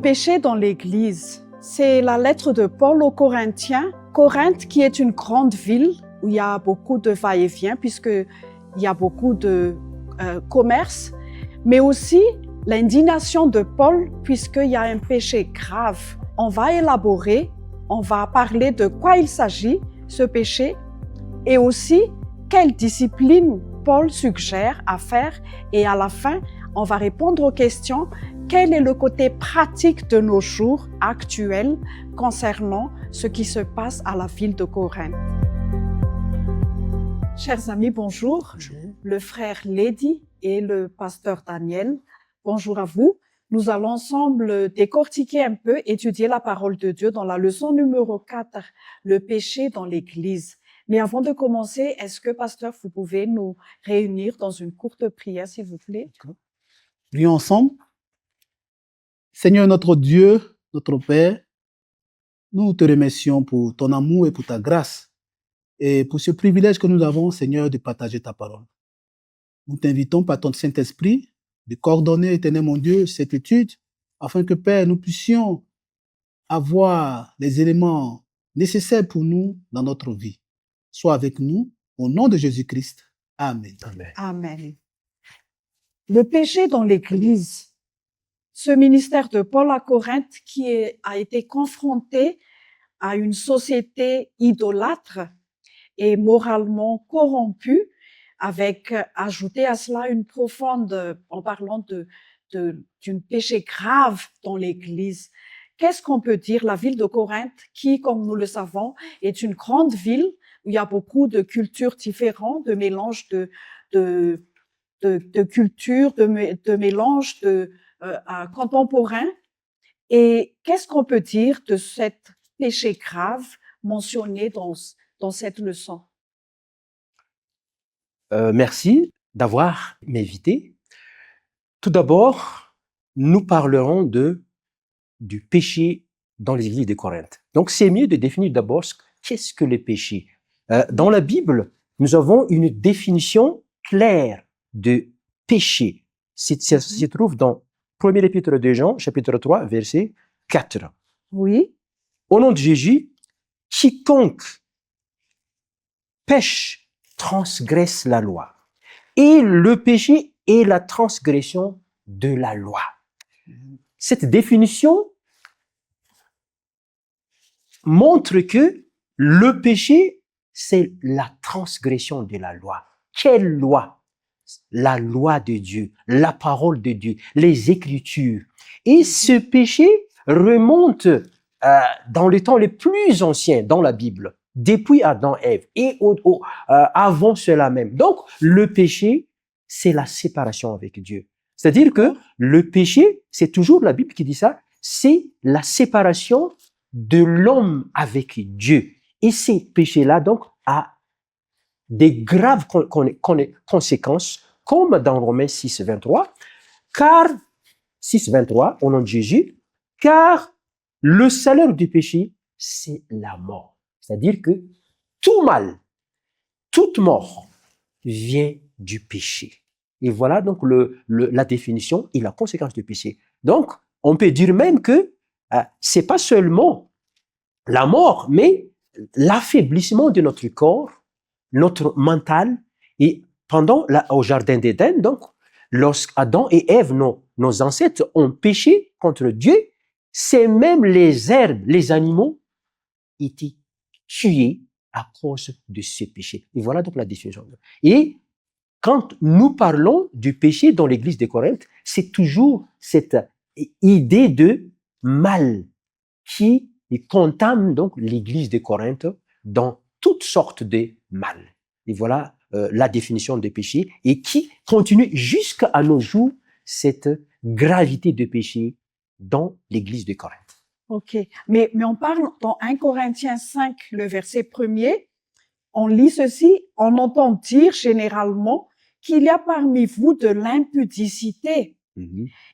péché dans l'Église, c'est la lettre de Paul aux Corinthiens. Corinthe qui est une grande ville où il y a beaucoup de va-et-vient puisqu'il y a beaucoup de commerce, mais aussi l'indignation de Paul puisqu'il y a un péché grave. On va élaborer, on va parler de quoi il s'agit, ce péché, et aussi quelle discipline Paul suggère à faire, et à la fin, on va répondre aux questions. Quel est le côté pratique de nos jours actuels concernant ce qui se passe à la ville de Corinthe? Chers amis, bonjour. Bonjour. Le frère Lady et le pasteur Daniel, bonjour à vous. Nous allons ensemble décortiquer un peu, étudier la parole de Dieu dans la leçon numéro 4, le péché dans l'Église. Mais avant de commencer, est-ce que, pasteur, vous pouvez nous réunir dans une courte prière, s'il vous plaît? Prions ensemble. Seigneur notre Dieu, notre Père, nous te remercions pour ton amour et pour ta grâce et pour ce privilège que nous avons, Seigneur, de partager ta parole. Nous t'invitons par ton Saint-Esprit de coordonner, éternel mon Dieu, cette étude afin que, Père, nous puissions avoir les éléments nécessaires pour nous dans notre vie. Sois avec nous, au nom de Jésus-Christ. Amen. Amen. Amen. Le péché dans l'Église. Ce ministère de Paul à Corinthe a été confronté à une société idolâtre et moralement corrompue, avec ajouté à cela une profonde, en parlant d'une péché grave dans l'Église. Qu'est-ce qu'on peut dire? La ville de Corinthe, qui, comme nous le savons, est une grande ville où il y a beaucoup de cultures différentes, de mélanges de cultures, de mélanges contemporains. Et qu'est-ce qu'on peut dire de cet péché grave mentionné dans cette leçon? Merci d'avoir m'invité. Tout d'abord, nous parlerons du péché dans les églises de Corinthe. Donc, c'est mieux de définir d'abord qu'est-ce que le péché. Dans la Bible, nous avons une définition claire de péché. Ça se trouve dans 1er épître de Jean, chapitre 3, verset 4. Oui. Au nom de Jésus, quiconque pêche transgresse la loi. Et le péché est la transgression de la loi. Cette définition montre que le péché, c'est la transgression de la loi. Quelle loi? La loi de Dieu, la parole de Dieu, les Écritures. Et ce péché remonte dans les temps les plus anciens dans la Bible, depuis Adam et Ève, et avant cela même. Donc, le péché, c'est la séparation avec Dieu. C'est-à-dire que le péché, c'est toujours la Bible qui dit ça, c'est la séparation de l'homme avec Dieu. Et ces péchés-là, donc, a des graves conséquences, comme dans Romains 6, 23, car, 6, 23, au nom de Jésus, car le salaire du péché, c'est la mort. C'est-à-dire que tout mal, toute mort vient du péché. Et voilà donc la définition et la conséquence du péché. Donc, on peut dire même que c'est pas seulement la mort, mais l'affaiblissement de notre corps, notre mental. Et au jardin d'Éden, donc, lorsqu'Adam et Ève, nos ancêtres, ont péché contre Dieu, c'est même les herbes, les animaux étaient tués à cause de ce péché. Et voilà donc la définition. Et quand nous parlons du péché dans l'église de Corinthe, c'est toujours cette idée de mal qui contamine donc l'église de Corinthe dans toutes sortes de mal. Et voilà la définition de péché et qui continue jusqu'à nos jours cette gravité de péché dans l'église de Corinthe. Ok, mais on parle dans 1 Corinthiens 5, le verset 1er, on lit ceci, on entend dire généralement qu'il y a parmi vous de l'impudicité.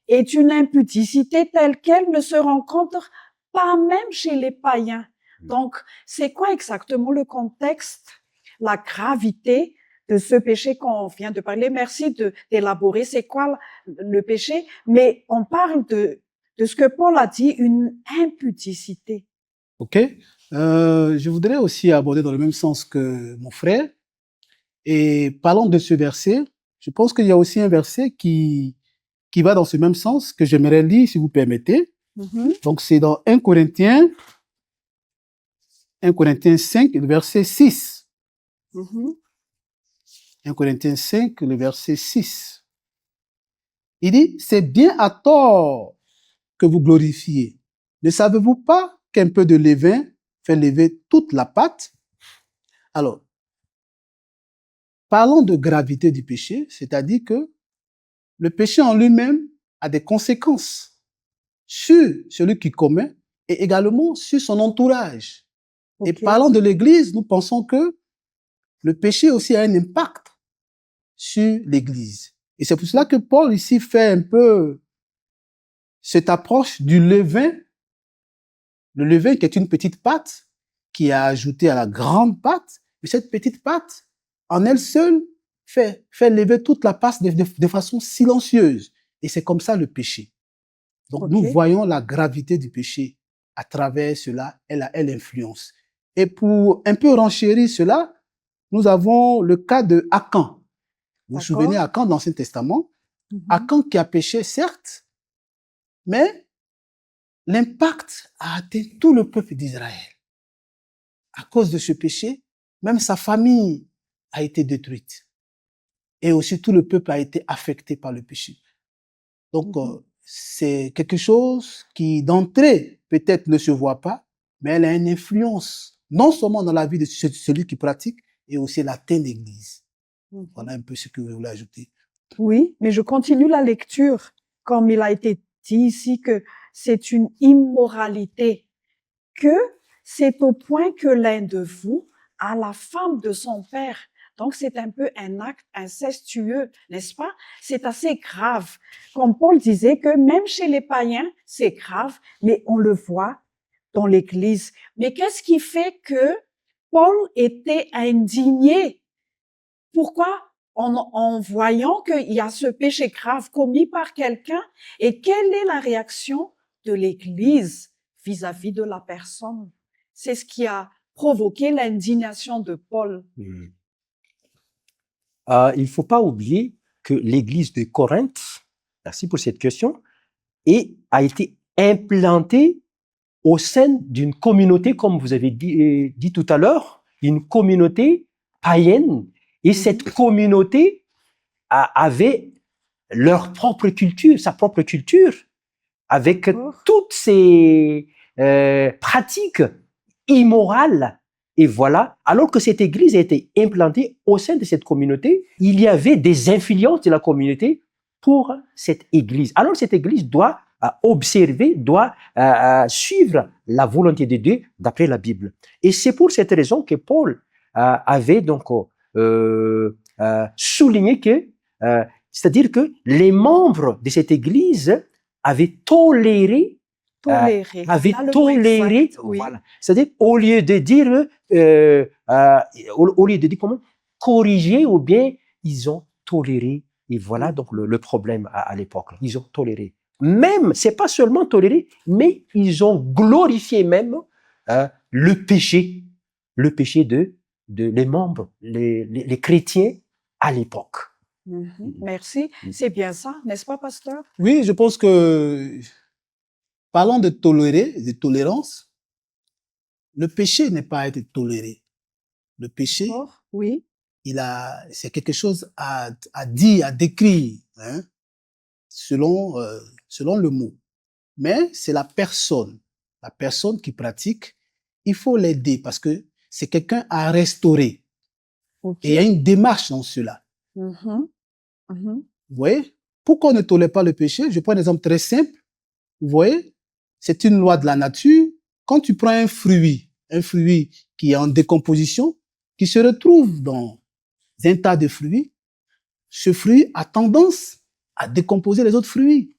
Et une impudicité telle qu'elle ne se rencontre pas même chez les païens. Donc, c'est quoi exactement le contexte, la gravité de ce péché qu'on vient de parler? Merci d'élaborer c'est quoi le péché, mais on parle de ce que Paul a dit, une impudicité. Ok. Je voudrais aussi aborder dans le même sens que mon frère. Et parlant de ce verset, je pense qu'il y a aussi un verset qui va dans ce même sens que j'aimerais lire, si vous permettez. Donc, c'est dans 1 Corinthiens 5, le verset 6. 1 Corinthiens 5, le verset 6. Il dit, c'est bien à tort que vous glorifiez. Ne savez-vous pas qu'un peu de levain fait lever toute la pâte? Alors, parlons de gravité du péché, c'est-à-dire que le péché en lui-même a des conséquences sur celui qui commet et également sur son entourage. Ok. Et parlant de l'Église, nous pensons que le péché aussi a un impact sur l'Église. Et c'est pour cela que Paul ici fait un peu cette approche du levain. Le levain qui est une petite pâte qui est ajoutée à la grande pâte. Et cette petite pâte, en elle seule, fait lever toute la pâte de façon silencieuse. Et c'est comme ça le péché. Donc Ok. nous voyons la gravité du péché à travers cela, elle influence. Et pour un peu renchérir cela, nous avons le cas de Akan. Vous vous souvenez Akan dans l'Ancien Testament? Akan qui a péché, certes, mais l'impact a atteint tout le peuple d'Israël. À cause de ce péché, même sa famille a été détruite. Et aussi tout le peuple a été affecté par le péché. Donc, c'est quelque chose qui, d'entrée, peut-être ne se voit pas, mais elle a une influence, non seulement dans la vie de celui qui pratique, et aussi elle atteint l'Église. Voilà un peu ce que je voulais ajouter. Oui, mais je continue la lecture, comme il a été dit ici que c'est une immoralité, que c'est au point que l'un de vous a la femme de son père. Donc, c'est un peu un acte incestueux, n'est-ce pas? C'est assez grave. Comme Paul disait que même chez les païens, c'est grave, mais on le voit dans l'Église. Mais qu'est-ce qui fait que Paul était indigné? Pourquoi? En voyant qu'il y a ce péché grave commis par quelqu'un, et quelle est la réaction de l'Église vis-à-vis de la personne? C'est ce qui a provoqué l'indignation de Paul. Il ne faut pas oublier que l'église de Corinthe, merci pour cette question, a été implantée au sein d'une communauté, comme vous avez dit tout à l'heure, une communauté païenne. Et cette communauté avait leur propre culture, sa propre culture, avec toutes ces pratiques immorales. Et voilà, alors que cette église a été implantée au sein de cette communauté, il y avait des influences de la communauté pour cette église. Alors cette église doit observer, doit suivre la volonté de Dieu d'après la Bible. Et c'est pour cette raison que Paul avait donc souligné que, c'est-à-dire que les membres de cette église avaient toléré, voilà. C'est-à-dire au lieu de dire, comment corriger, ou bien ils ont toléré. Et voilà donc le problème à l'époque. Ils ont toléré. Même, c'est pas seulement toléré, mais ils ont glorifié même le péché de les membres, les chrétiens à l'époque. Merci. C'est bien ça, n'est-ce pas, pasteur? Oui, je pense que, parlant de tolérer, de tolérance, le péché n'est pas à être toléré. Le péché, oui, c'est quelque chose à dire, à décrire, hein, selon le mot. Mais c'est la personne qui pratique, il faut l'aider parce que c'est quelqu'un à restaurer. Et il y a une démarche dans cela. Vous voyez? Pourquoi on ne tolère pas le péché? Je prends un exemple très simple. Vous voyez? C'est une loi de la nature. Quand tu prends un fruit qui est en décomposition, qui se retrouve dans un tas de fruits, ce fruit a tendance à décomposer les autres fruits.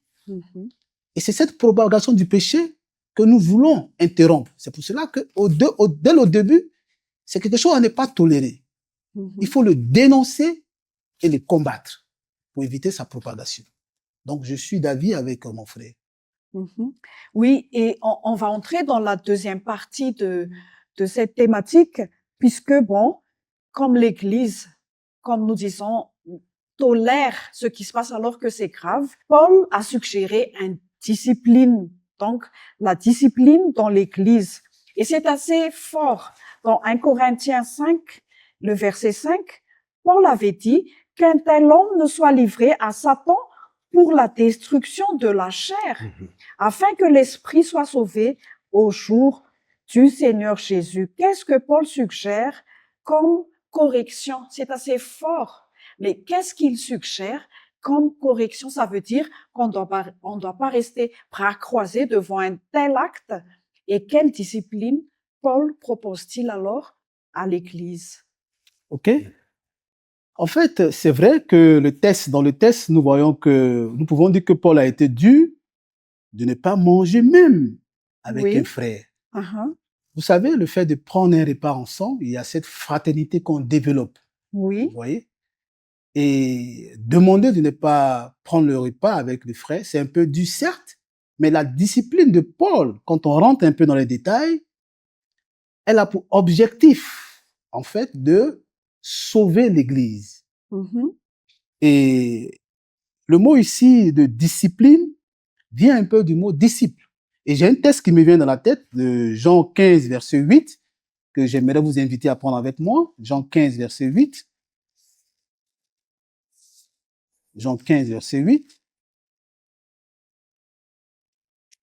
Et c'est cette propagation du péché que nous voulons interrompre. C'est pour cela que dès le début, c'est quelque chose à ne pas tolérer. Il faut le dénoncer et le combattre pour éviter sa propagation. Donc, je suis d'avis avec mon frère. Mhm. Oui, et on va entrer dans la deuxième partie de cette thématique, puisque, bon, comme l'Église, comme nous disons, tolère ce qui se passe alors que c'est grave, Paul a suggéré une discipline, donc la discipline dans l'Église. Et c'est assez fort. Dans 1 Corinthiens 5, le verset 5, Paul avait dit qu'un tel homme ne soit livré à Satan pour la destruction de la chair, afin que l'esprit soit sauvé au jour du Seigneur Jésus. Qu'est-ce que Paul suggère comme correction? C'est assez fort. Mais qu'est-ce qu'il suggère comme correction? Ça veut dire qu'on on doit pas rester bras croisés devant un tel acte. Et quelle discipline Paul propose-t-il alors à l'Église? OK? En fait, c'est vrai que dans le test, nous voyons que, nous pouvons dire que Paul a été dur de ne pas manger même avec un Oui. frère. Uh-huh. Vous savez, le fait de prendre un repas ensemble, il y a cette fraternité qu'on développe. Vous Oui. voyez? Et demander de ne pas prendre le repas avec le frère, c'est un peu dur, certes, mais la discipline de Paul, quand on rentre un peu dans les détails, elle a pour objectif, en fait, de sauver l'Église. Mhm. Et le mot ici de discipline vient un peu du mot disciple. Et j'ai un texte qui me vient dans la tête de Jean 15, verset 8, que j'aimerais vous inviter à prendre avec moi. Jean 15, verset 8. Jean 15, verset 8.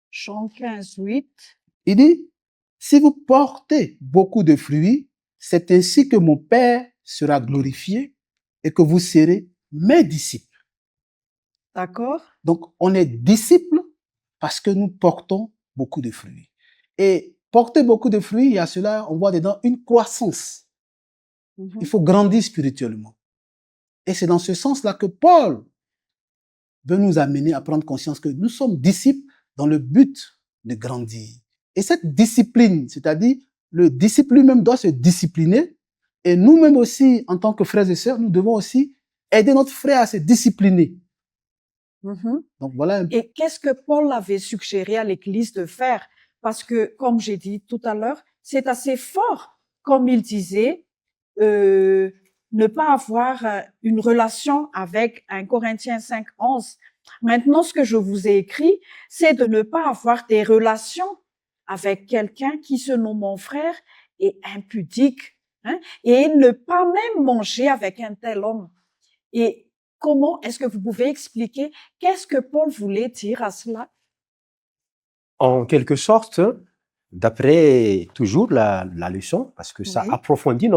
Jean 15, 8. Il dit, si vous portez beaucoup de fruits, c'est ainsi que mon Père sera glorifié et que vous serez mes disciples. D'accord? Donc, on est disciples parce que nous portons beaucoup de fruits. Et porter beaucoup de fruits, il y a cela, on voit dedans une croissance. Mhm. Il faut grandir spirituellement. Et c'est dans ce sens-là que Paul veut nous amener à prendre conscience que nous sommes disciples dans le but de grandir. Et cette discipline, c'est-à-dire le disciple lui-même doit se discipliner, et nous-mêmes aussi, en tant que frères et sœurs, nous devons aussi aider notre frère à se discipliner. Mhm. Donc voilà un peu. Et qu'est-ce que Paul avait suggéré à l'Église de faire? Parce que, comme j'ai dit tout à l'heure, c'est assez fort, comme il disait, ne pas avoir une relation avec 1 Corinthiens 5, 11. Maintenant, ce que je vous ai écrit, c'est de ne pas avoir des relations avec quelqu'un qui se nomme mon frère est impudique, hein, et ne pas même manger avec un tel homme. Et comment est-ce que vous pouvez expliquer qu'est-ce que Paul voulait dire à cela? En quelque sorte, d'après toujours la leçon, parce que ça Oui. approfondit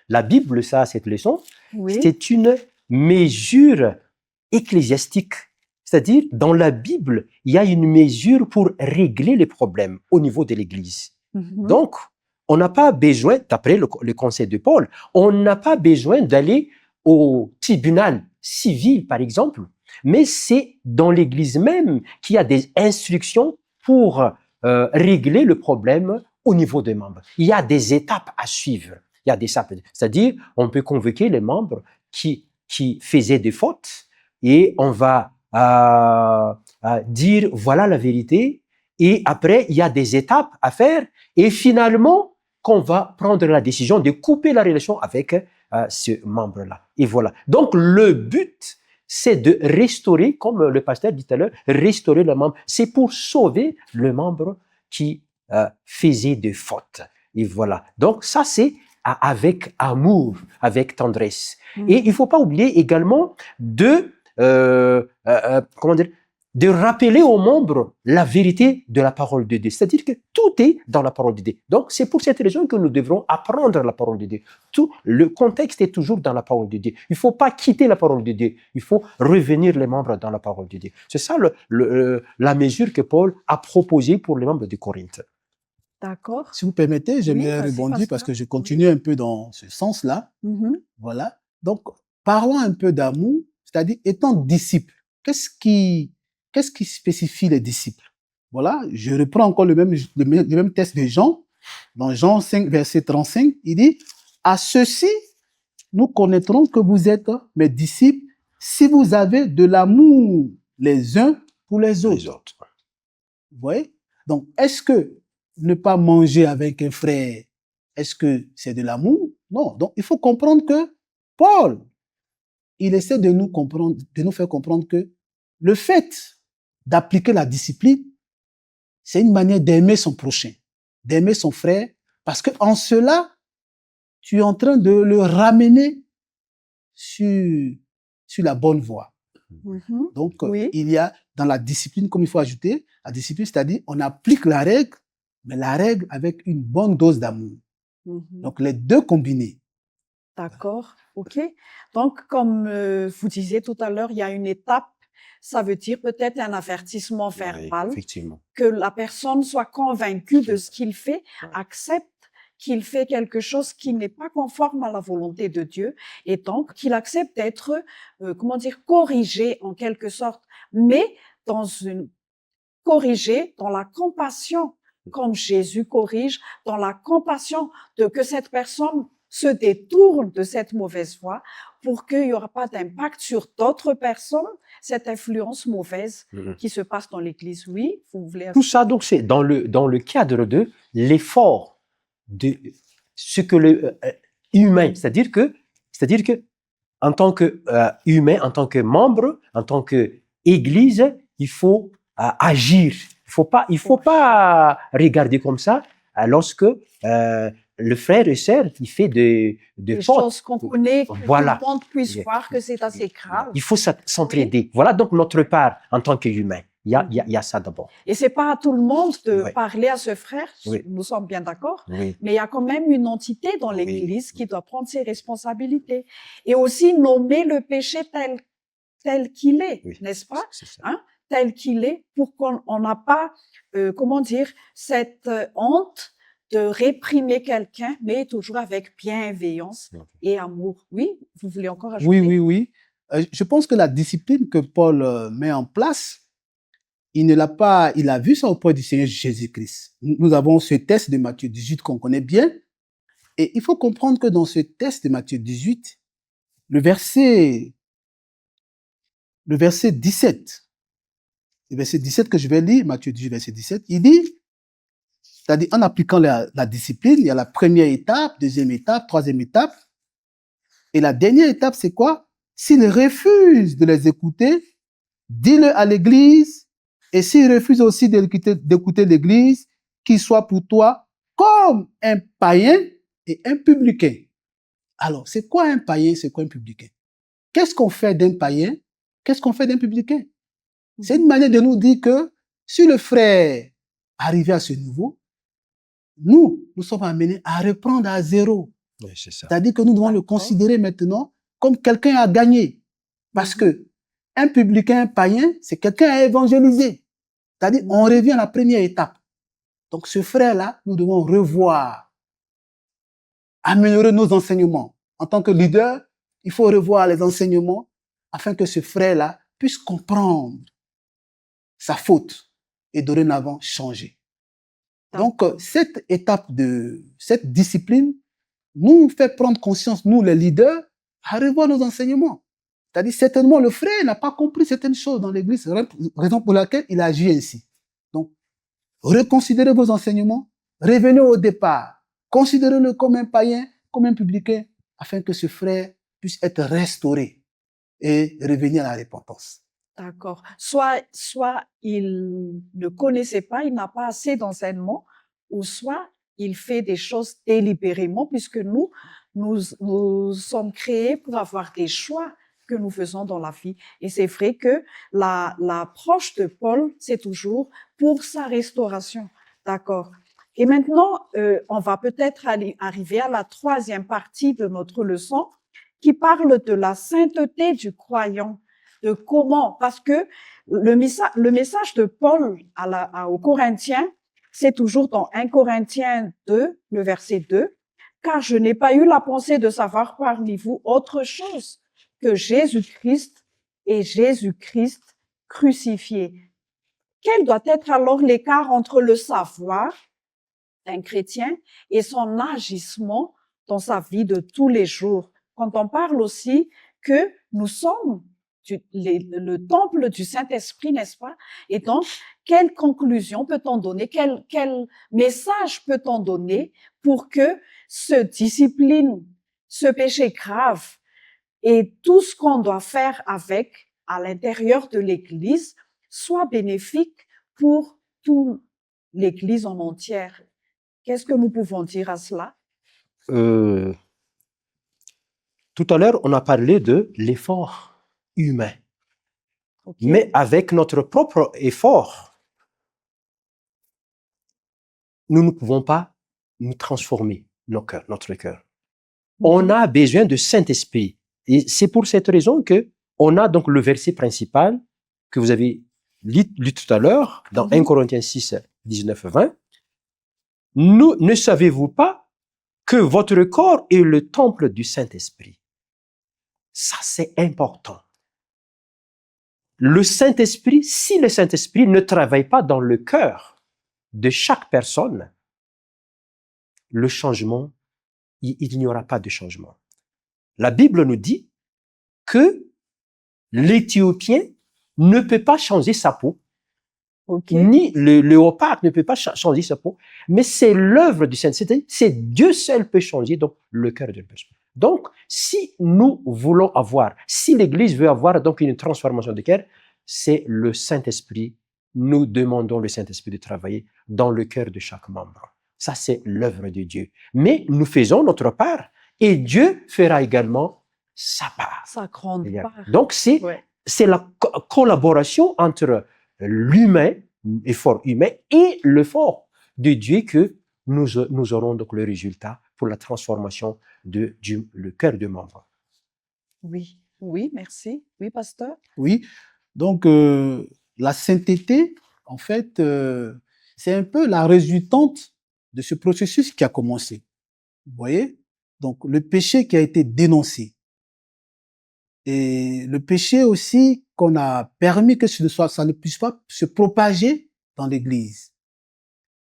la Bible, ça, cette leçon, Oui. c'est une mesure ecclésiastique. C'est-à-dire, dans la Bible, il y a une mesure pour régler les problèmes au niveau de l'Église. Mhm. Donc, on n'a pas besoin, d'après le conseil de Paul, on n'a pas besoin d'aller au tribunal civil, par exemple, mais c'est dans l'Église même qu'il y a des instructions pour régler le problème au niveau des membres. Il y a des étapes à suivre. Il y a des étapes. C'est-à-dire, on peut convoquer les membres qui faisaient des fautes et on va dire voilà la vérité. Et après, il y a des étapes à faire. Et finalement, qu'on va prendre la décision de couper la relation avec ce membre-là. Et voilà. Donc, le but, c'est de restaurer, comme le pasteur dit tout à l'heure, restaurer le membre. C'est pour sauver le membre qui faisait des fautes. Et voilà. Donc, ça, c'est avec amour, avec tendresse. Et il ne faut pas oublier également de, comment dire, de rappeler aux membres la vérité de la parole de Dieu. C'est-à-dire que tout est dans la parole de Dieu. Donc, c'est pour cette raison que nous devrons apprendre la parole de Dieu. Tout le contexte est toujours dans la parole de Dieu. Il ne faut pas quitter la parole de Dieu. Il faut revenir les membres dans la parole de Dieu. C'est ça la mesure que Paul a proposée pour les membres de Corinthe. D'accord. Si vous permettez, j'aimerais vas-y, rebondir parce pasteur. que je continue un peu dans ce sens-là. Mhm. Voilà. Donc, parlons un peu d'amour, c'est-à-dire étant disciple. Qu'est-ce qui spécifie les disciples? Voilà, je reprends encore le même texte de Jean. Dans Jean 5, verset 35, il dit, à ceci, nous connaîtrons que vous êtes mes disciples si vous avez de l'amour les uns pour les autres. Vous voyez? Donc, est-ce que ne pas manger avec un frère, est-ce que c'est de l'amour? Non. Donc, il faut comprendre que Paul, il essaie de nous comprendre, de nous faire comprendre que le fait d'appliquer la discipline, c'est une manière d'aimer son prochain, d'aimer son frère, parce que en cela, tu es en train de le ramener sur la bonne voie. Mhm. Donc, Oui. il y a dans la discipline, comme il faut ajouter, la discipline, c'est-à-dire on applique la règle, mais la règle avec une bonne dose d'amour. Mhm. Donc, les deux combinés. D'accord, ok. Donc, comme vous disiez tout à l'heure, il y a une étape, ça veut dire peut-être un avertissement Oui, verbal, effectivement. que la personne soit convaincue de ce qu'il fait, Ouais. accepte qu'il fait quelque chose qui n'est pas conforme à la volonté de Dieu, et donc qu'il accepte d'être, comment dire, corrigé en quelque sorte, mais corrigé dans la compassion, comme Jésus corrige, dans la compassion de que cette personne se détourne de cette mauvaise voie pour qu'il n'y aura pas d'impact sur d'autres personnes, cette influence mauvaise Mhm. qui se passe dans l'Église. Oui, vous voulez... Tout ça, donc, c'est dans le cadre de l'effort de ce que le humain, c'est-à-dire que, en tant que humain, en tant que membre, en tant que Église, il faut agir. Il faut pas regarder comme ça lorsque le frère et sœur qui fait de Des fautes. choses qu'on connaît, que Voilà. tout le monde puisse Yeah. voir que c'est assez grave. Il faut s'entraider. Voilà donc notre part en tant qu'humain. Il y a ça d'abord. Et c'est pas à tout le monde de Oui. parler à ce frère, Oui. nous sommes bien d'accord, Oui. mais il y a quand même une entité dans Oui. l'Église qui doit prendre ses responsabilités et aussi nommer le péché tel qu'il est, Oui. n'est-ce pas? C'est ça. Hein? Tel qu'il est, pour qu'on n'a pas, comment dire, cette honte de réprimer quelqu'un, mais toujours avec bienveillance Ok. et amour. Oui, vous voulez encore ajouter? Oui. Je pense que la discipline que Paul met en place, il a vu ça auprès du Seigneur Jésus-Christ. Nous avons ce texte de Matthieu 18 qu'on connaît bien. Et il faut comprendre que dans ce texte de Matthieu 18, le verset 17, le verset 17 que je vais lire, Matthieu 18, verset 17, il dit, c'est-à-dire en appliquant la discipline, il y a la première étape, deuxième étape, troisième étape. Et la dernière étape, c'est quoi? S'il refuse de les écouter, dis-le à l'église. Et s'il refuse aussi d'écouter l'église, qu'il soit pour toi comme un païen et un publicain. Alors, c'est quoi un païen, c'est quoi un publicain? Qu'est-ce qu'on fait d'un païen? Qu'est-ce qu'on fait d'un publicain? C'est une manière de nous dire que si le frère arrivé à ce niveau, nous sommes amenés à reprendre à zéro. Oui, c'est ça. C'est-à-dire que nous devons le considérer maintenant comme quelqu'un à gagner. Parce que un publicain, un païen, c'est quelqu'un à évangéliser. C'est-à-dire, on revient à la première étape. Donc, ce frère-là, nous devons revoir, améliorer nos enseignements. En tant que leader, il faut revoir les enseignements afin que ce frère-là puisse comprendre sa faute et dorénavant changer. Donc, cette étape cette discipline nous fait prendre conscience, nous les leaders, à revoir nos enseignements. C'est-à-dire, certainement, le frère n'a pas compris certaines choses dans l'église, raison pour laquelle il agit ainsi. Donc, reconsidérez vos enseignements, revenez au départ, considérez-le comme un païen, comme un publicain, afin que ce frère puisse être restauré et revenir à la repentance. D'accord. Soit il ne connaissait pas, il n'a pas assez d'enseignement, ou soit il fait des choses délibérément, puisque nous sommes créés pour avoir des choix que nous faisons dans la vie. Et c'est vrai que l'approche de Paul, c'est toujours pour sa restauration. D'accord. Et maintenant, on va peut-être arriver à la troisième partie de notre leçon, qui parle de la sainteté du croyant. De comment, parce que le message de Paul aux Corinthiens, c'est toujours dans 1 Corinthiens 2, le verset 2, car je n'ai pas eu la pensée de savoir parmi vous autre chose que Jésus-Christ et Jésus-Christ crucifié. Quel doit être alors l'écart entre le savoir d'un chrétien et son agissement dans sa vie de tous les jours? Quand on parle aussi que nous sommes le temple du Saint-Esprit, n'est-ce pas? Et donc, quelle conclusion peut-on donner, quel message peut-on donner pour que ce discipline, ce péché grave et tout ce qu'on doit faire avec à l'intérieur de l'Église soit bénéfique pour toute l'Église en entière? Qu'est-ce que nous pouvons dire à cela? Tout à l'heure, on a parlé de l'effort humain. Okay. Mais avec notre propre effort, nous ne pouvons pas nous transformer notre cœur. On a besoin de Saint-Esprit. Et c'est pour cette raison que on a donc le verset principal que vous avez lu tout à l'heure dans 1 Corinthiens 6, 19, 20. Ne savez-vous pas que votre corps est le temple du Saint-Esprit? Ça, c'est important. Le Saint-Esprit, si le Saint-Esprit ne travaille pas dans le cœur de chaque personne, le changement, il n'y aura pas de changement. La Bible nous dit que l'Éthiopien ne peut pas changer sa peau, ni le léopard ne peut pas changer sa peau, mais c'est l'œuvre du Saint-Esprit, c'est Dieu seul peut changer donc le cœur d'une personne. Donc, si nous voulons avoir, si l'Église veut avoir donc une transformation de cœur, c'est le Saint-Esprit. Nous demandons le Saint-Esprit de travailler dans le cœur de chaque membre. Ça, c'est l'œuvre de Dieu. Mais nous faisons notre part et Dieu fera également sa part. Sa grande part. Donc, c'est la collaboration entre l'humain, l'effort humain, et l'effort de Dieu que nous aurons donc le résultat pour la transformation le cœur du membre. Oui, merci. Oui, pasteur. Oui, donc la sainteté, en fait, c'est un peu la résultante de ce processus qui a commencé. Vous voyez? Donc, le péché qui a été dénoncé. Et le péché aussi qu'on a permis que ça ne puisse pas se propager dans l'Église.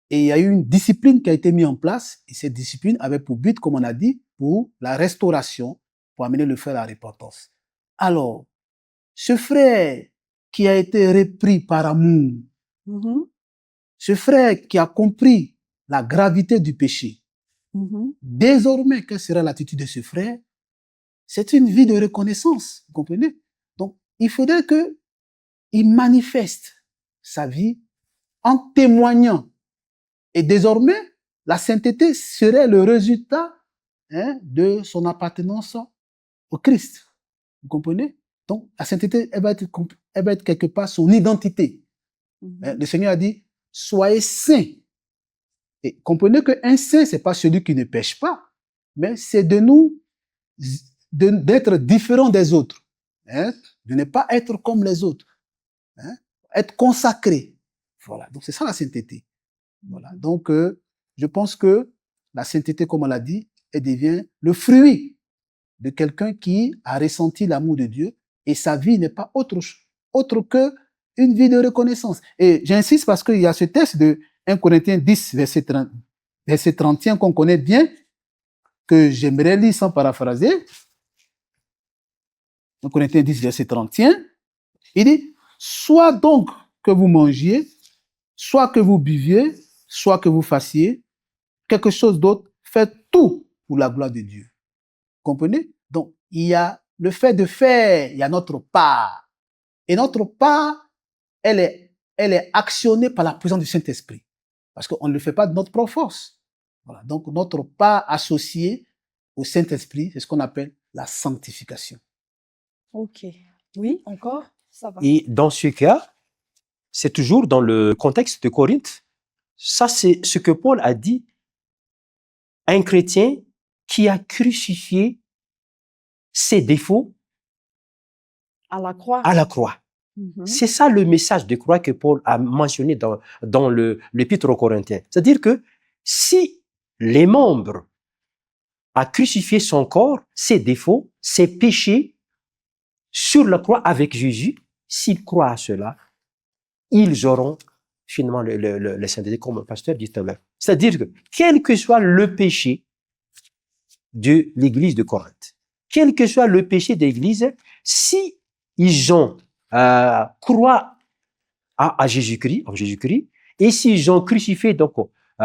Et il y a eu une discipline qui a été mise en place, et cette discipline avait pour but, comme on a dit, pour la restauration, pour amener le frère à la repentance. Alors, ce frère qui a été repris par amour, ce frère qui a compris la gravité du péché, désormais, quelle sera l'attitude de ce frère? C'est une vie de reconnaissance, vous comprenez? Donc, il faudrait qu'il manifeste sa vie en témoignant. Et désormais, la sainteté serait le résultat de son appartenance au Christ. Vous comprenez? Donc, la sainteté, elle va être quelque part son identité. Le Seigneur a dit, soyez saints. Et comprenez qu'un saint, c'est pas celui qui ne pêche pas, mais c'est d'être différent des autres. De ne pas être comme les autres. Être consacré. Voilà. Donc, c'est ça la sainteté. Voilà. Donc, je pense que la sainteté, comme on l'a dit, elle devient le fruit de quelqu'un qui a ressenti l'amour de Dieu et sa vie n'est pas autre que une vie de reconnaissance. Et j'insiste parce qu'il y a ce texte de 1 Corinthiens 10, verset 31 qu'on connaît bien, que j'aimerais lire sans paraphraser. 1 Corinthiens 10, verset 31. Il dit, soit donc que vous mangiez, soit que vous buviez, soit que vous fassiez quelque chose d'autre, faites tout pour la gloire de Dieu. Vous comprenez? Donc, il y a le fait de faire, il y a notre part. Et notre part, elle est actionnée par la présence du Saint-Esprit. Parce qu'on ne le fait pas de notre propre force. Voilà. Donc, notre part associée au Saint-Esprit, c'est ce qu'on appelle la sanctification. Ok. Oui, encore? Ça va. Et dans ce cas, c'est toujours dans le contexte de Corinthe. Ça, c'est ce que Paul a dit à un chrétien qui a crucifié ses défauts à la croix. À la croix. C'est ça le message de croix que Paul a mentionné dans l'Épître aux Corinthiens. C'est-à-dire que si les membres a crucifié son corps, ses défauts, ses péchés sur la croix avec Jésus, s'ils croient à cela, ils auront finalement le sainteté, comme le pasteur dit tout à l'heure. C'est-à-dire que quel que soit le péché de l'église de Corinthe, quel que soit le péché de l'église, si ils ont croient à Jésus-Christ, en Jésus-Christ. Et s'ils ont crucifié donc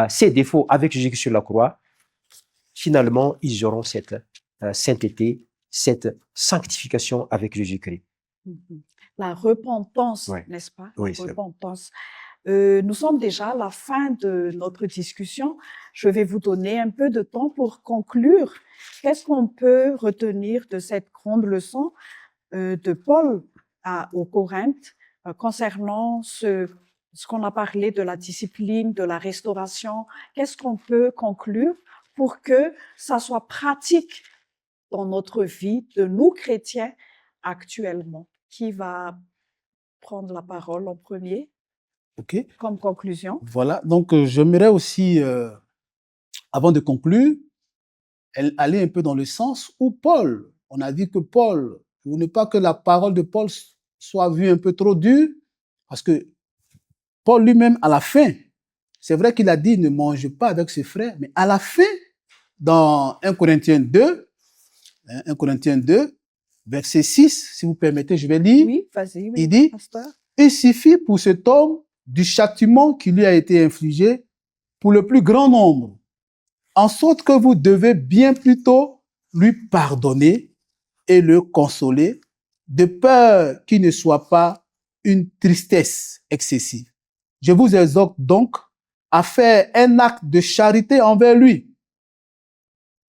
ces défauts avec Jésus-Christ sur la croix, finalement, ils auront cette sainteté, cette sanctification avec Jésus-Christ. La repentance, Oui. n'est-ce pas? Oui, La c'est vrai. repentance. Nous sommes déjà à la fin de notre discussion. Je vais vous donner un peu de temps pour conclure. Qu'est-ce qu'on peut retenir de cette grande leçon de Paul aux Corinthes concernant ce qu'on a parlé de la discipline, de la restauration? Qu'est-ce qu'on peut conclure pour que ça soit pratique dans notre vie de nous chrétiens actuellement? Qui va prendre la parole en premier OK. comme conclusion? Voilà. Donc, j'aimerais aussi, avant de conclure, aller un peu dans le sens où Paul, on a dit que Paul, pour ne pas que la parole de Paul soit vue un peu trop dure, parce que Paul lui-même, à la fin, c'est vrai qu'il a dit ne mange pas avec ses frères, mais à la fin, dans 1 Corinthiens 2, 1 Corinthiens 2, verset 6, si vous permettez, je vais lire. Oui, vas-y, oui, Il dit, pasteur. il suffit pour cet homme du châtiment qui lui a été infligé pour le plus grand nombre, en sorte que vous devez bien plutôt lui pardonner et le consoler, de peur qu'il ne soit pas une tristesse excessive. Je vous exhorte donc à faire un acte de charité envers lui.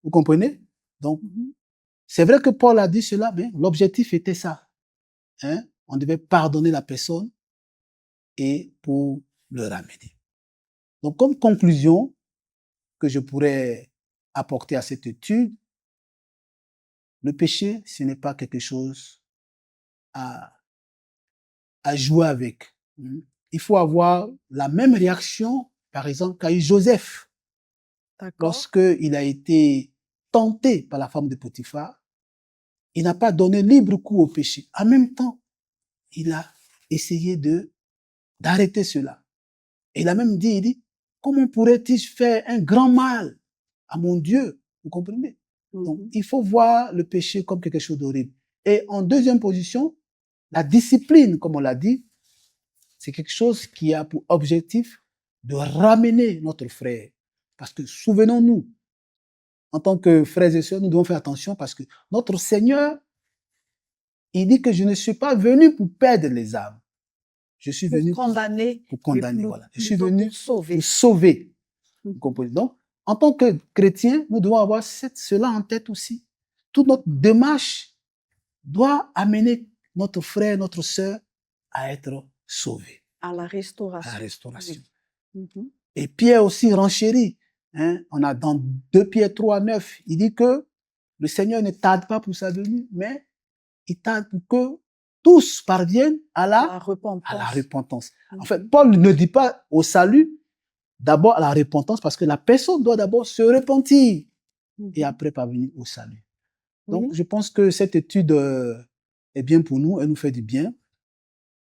Vous comprenez? Donc, c'est vrai que Paul a dit cela, mais l'objectif était ça. Hein? On devait pardonner la personne et pour le ramener. Donc, comme conclusion que je pourrais apporter à cette étude, le péché, ce n'est pas quelque chose à jouer avec. Il faut avoir la même réaction, par exemple, qu'a eu Joseph D'accord. lorsqu'il a été tenté par la femme de Potiphar. Il n'a pas donné libre cours au péché. En même temps, il a essayé d'arrêter cela. Et il a même dit, il dit, comment pourrais-je faire un grand mal à mon Dieu? Vous comprenez? Donc, il faut voir le péché comme quelque chose d'horrible. Et en deuxième position, la discipline, comme on l'a dit, c'est quelque chose qui a pour objectif de ramener notre frère. Parce que souvenons-nous, en tant que frères et sœurs, nous devons faire attention parce que notre Seigneur, il dit que je ne suis pas venu pour perdre les âmes. Je suis venu pour condamner. Voilà. Je suis venu pour sauver. Vous comprenez? Donc, en tant que chrétien, nous devons avoir cela en tête aussi. Toute notre démarche doit amener notre frère, notre sœur à être sauvés. À la restauration. À la restauration. Oui. Et Pierre aussi renchérit. On a dans 2 Pierre 3, 9, il dit que le Seigneur ne tarde pas pour sa venue, mais il tarde pour que tous parviennent à la repentance. En fait, Paul ne dit pas au salut, d'abord à la repentance, parce que la personne doit d'abord se repentir et après parvenir au salut. Donc, je pense que cette étude est bien pour nous, elle nous fait du bien.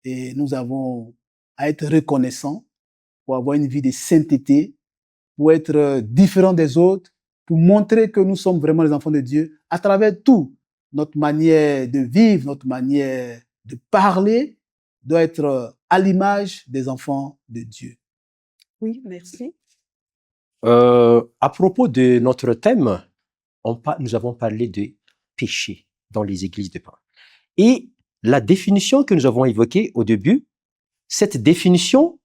Et nous avons à être reconnaissants pour avoir une vie de sainteté, pour être différents des autres, pour montrer que nous sommes vraiment les enfants de Dieu à travers tout. Notre manière de vivre, notre manière de parler doit être à l'image des enfants de Dieu. Oui, merci. À propos de notre thème, nous avons parlé de péché dans les églises de Paul. Et la définition que nous avons évoquée au début, cette définition,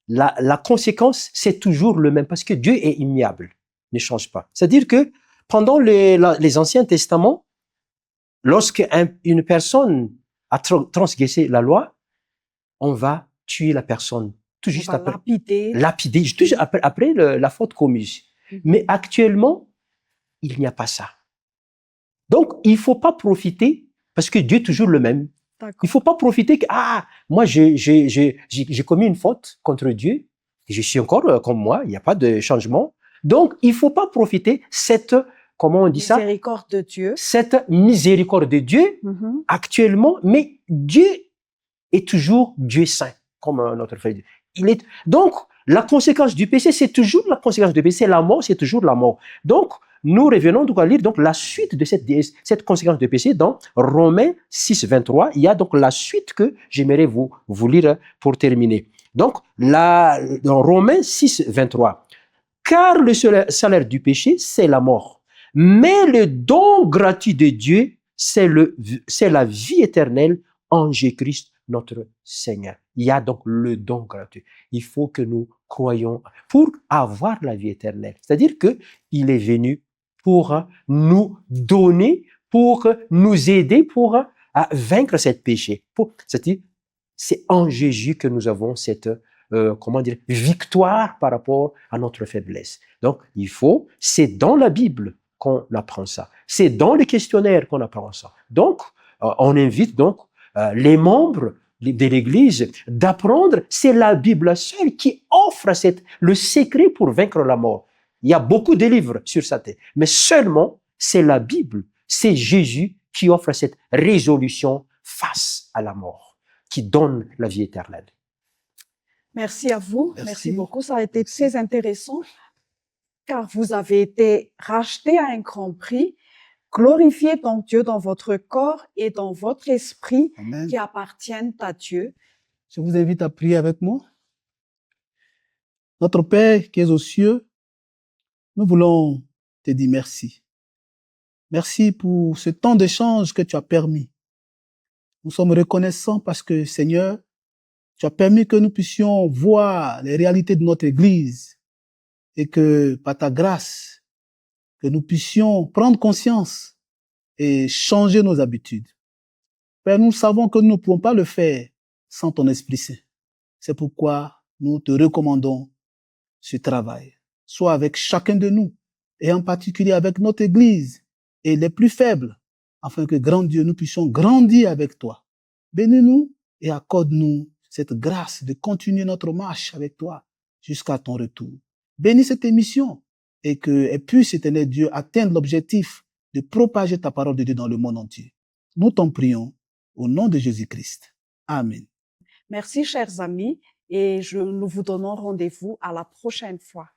la conséquence, c'est toujours le même, parce que Dieu est immuable, ne change pas. C'est-à-dire que pendant les Anciens Testaments, lorsque une personne a transgressé la loi, on va tuer la personne. Tout juste après. Lapider, juste après la faute commise. Mais actuellement, il n'y a pas ça. Donc, il ne faut pas profiter, parce que Dieu est toujours le même. Il ne faut pas profiter que, moi, j'ai commis une faute contre Dieu, et je suis encore comme moi, il n'y a pas de changement. Donc, il ne faut pas profiter comment on dit ça? Miséricorde de Dieu. Cette miséricorde de Dieu, actuellement, mais Dieu est toujours Dieu saint, comme notre frère dit. Donc, la conséquence du péché, c'est toujours la conséquence du péché. C'est la mort, c'est toujours la mort. Donc, nous revenons donc à lire donc la suite de cette conséquence de péché dans Romains 6, 23. Il y a donc la suite que j'aimerais vous lire pour terminer. Donc, dans Romains 6, 23. Car le salaire du péché, c'est la mort. Mais le don gratuit de Dieu, c'est la vie éternelle en Jésus-Christ, notre Seigneur. Il y a donc le don gratuit. Il faut que nous croyions pour avoir la vie éternelle. C'est-à-dire qu'il est venu pour nous donner, pour nous aider, pour vaincre ce péché. C'est-à-dire, c'est en Jésus que nous avons cette victoire par rapport à notre faiblesse. Donc, c'est dans la Bible qu'on apprend ça. C'est dans les questionnaires qu'on apprend ça. Donc, on invite donc les membres de l'Église d'apprendre. C'est la Bible seule qui offre le secret pour vaincre la mort. Il y a beaucoup de livres sur ça, mais seulement c'est la Bible, c'est Jésus qui offre cette résolution face à la mort, qui donne la vie éternelle. Merci à vous. Merci. Merci beaucoup. Ça a été très intéressant car vous avez été racheté à un grand prix. Glorifiez donc Dieu dans votre corps et dans votre esprit Amen. qui appartiennent à Dieu. Je vous invite à prier avec moi. Notre Père qui es aux cieux, nous voulons te dire merci. Merci pour ce temps d'échange que tu as permis. Nous sommes reconnaissants parce que, Seigneur, tu as permis que nous puissions voir les réalités de notre Église et que, par ta grâce, que nous puissions prendre conscience et changer nos habitudes. Père, nous savons que nous ne pouvons pas le faire sans ton Esprit Saint. C'est pourquoi nous te recommandons ce travail. Sois avec chacun de nous et en particulier avec notre Église et les plus faibles, afin que, grand Dieu, nous puissions grandir avec toi. Bénis-nous et accorde-nous cette grâce de continuer notre marche avec toi jusqu'à ton retour. Bénis cette émission et qu'elle puisse, éternel Dieu, atteindre l'objectif de propager ta parole de Dieu dans le monde entier. Nous t'en prions au nom de Jésus-Christ. Amen. Merci, chers amis, et nous vous donnons rendez-vous à la prochaine fois.